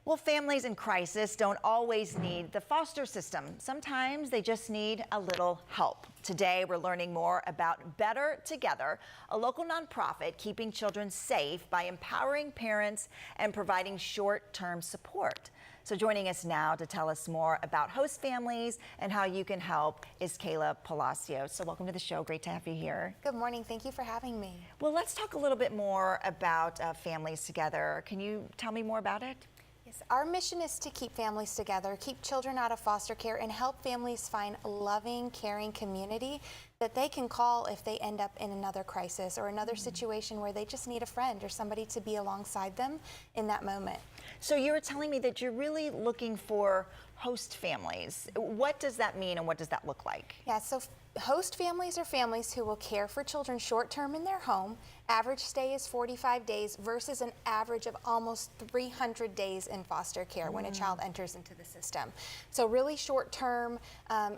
Well, families in crisis don't always need the foster system. Sometimes they just need a little help. Today, we're learning more about Better Together, a local nonprofit keeping children safe by empowering parents and providing short-term support. So joining us now to tell us more about host families and how you can help is Kayla Palacios. So welcome to the show. Great to have you here. Good morning. Thank you for having me. Well, let's talk a little bit more about Families Together. Can you tell me more about it? Yes, our mission is to keep families together, keep children out of foster care, and help families find a loving, caring community that they can call if they end up in another crisis or another situation where they just need a friend or somebody to be alongside them in that moment. So you were telling me that you're really looking for host families. What does that mean and what does that look like? Yeah, so host families are families who will care for children short-term in their home. Average stay is 45 days versus an average of almost 300 days in foster care when a child enters into the system. So really short-term,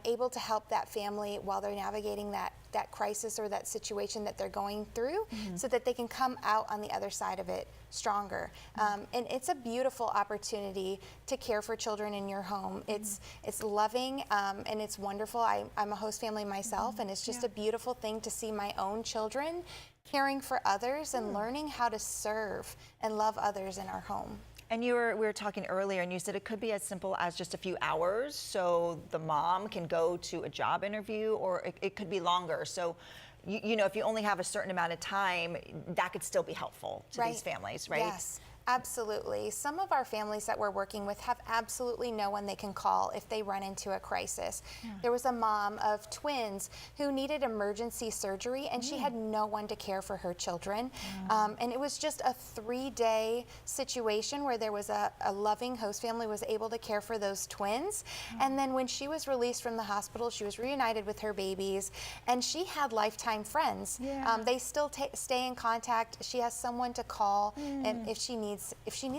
able to help that family while they're navigating that crisis or that situation that they're going through so that they can come out on the other side of it stronger. And it's a beautiful opportunity to care for children in your home. It's loving and it's wonderful. I'm a host family myself, and it's just a beautiful thing to see my own children caring for others and learning how to serve and love others in our home. And we were talking earlier, and you said it could be as simple as just a few hours, so the mom can go to a job interview, or it could be longer. So, you know, if you only have a certain amount of time, that could still be helpful to these families, right? Yes. Absolutely. Some of our families that we're working with have absolutely no one they can call if they run into a crisis. There was a mom of twins who needed emergency surgery, and she had no one to care for her children. And it was just a 3-day situation where there was a loving host family was able to care for those twins. And then when she was released from the hospital, she was reunited with her babies, and she had lifetime friends. They still stay in contact. She has someone to call and if she needs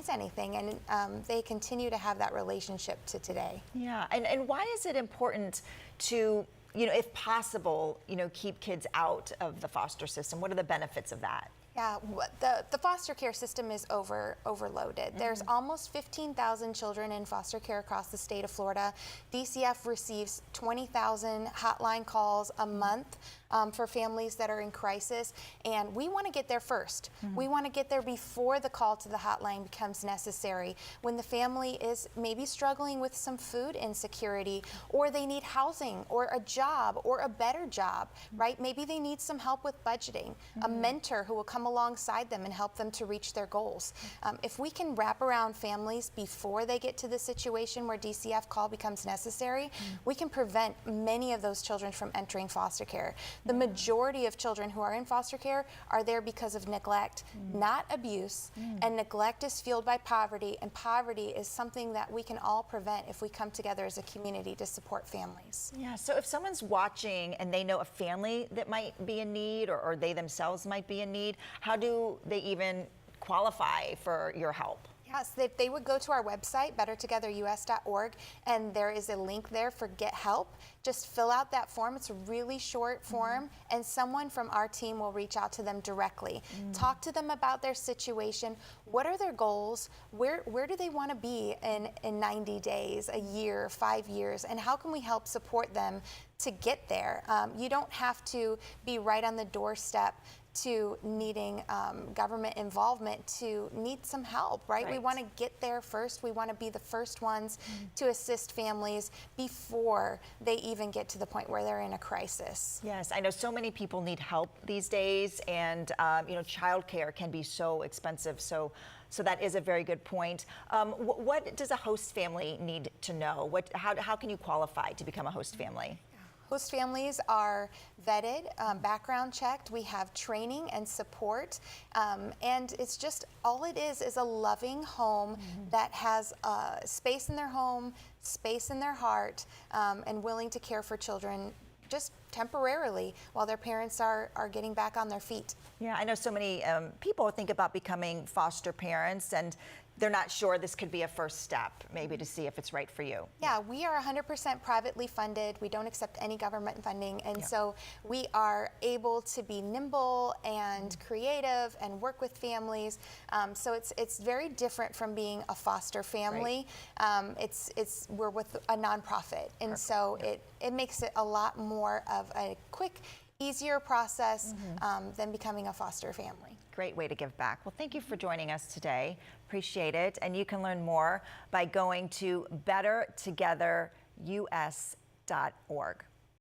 anything, and they continue to have that relationship to today. Yeah, and why is it important to, you know, if possible, you know, keep kids out of the foster system? What are the benefits of that? Yeah, the foster care system is overloaded. There's almost 15,000 children in foster care across the state of Florida. DCF receives 20,000 hotline calls a month for families that are in crisis, and we want to get there first. We want to get there before the call to the hotline becomes necessary. When the family is maybe struggling with some food insecurity, or they need housing or a job or a better job, right? Maybe they need some help with budgeting, a mentor who will come alongside them and help them to reach their goals. If we can wrap around families before they get to the situation where DCF call becomes necessary, we can prevent many of those children from entering foster care. The majority of children who are in foster care are there because of neglect, not abuse, and neglect is fueled by poverty, and poverty is something that we can all prevent if we come together as a community to support families. Yeah, so if someone's watching and they know a family that might be in need, or they themselves might be in need, how do they even qualify for your help? Yes, they would go to our website, bettertogetherus.org, and there is a link there for Get Help. Just fill out that form. It's a really short form, and someone from our team will reach out to them directly. Talk to them about their situation. What are their goals? Where do they want to be in 90 days, a year, 5 years, and how can we help support them to get there? You don't have to be right on the doorstep to needing government involvement to need some help, right? We want to get there first. We want to be the first ones to assist families before they even get to the point where they're in a crisis. Yes, I know so many people need help these days, and you know, childcare can be so expensive. So that is a very good point. What does a host family need to know? How can you qualify to become a host family? Host families are vetted, background checked. We have training and support, and it's just all it is a loving home that has space in their home, space in their heart, and willing to care for children just temporarily while their parents are getting back on their feet. Yeah, I know so many people think about becoming foster parents, and they're not sure, this could be a first step, maybe to see if it's right for you. Yeah, we are 100% privately funded. We don't accept any government funding. And so we are able to be nimble and creative and work with families. So it's very different from being a foster family. We're with a nonprofit. And so it makes it a lot more of a quick, easier process than becoming a foster family. Great way to give back. Well, thank you for joining us today. Appreciate it. And you can learn more by going to bettertogetherus.org.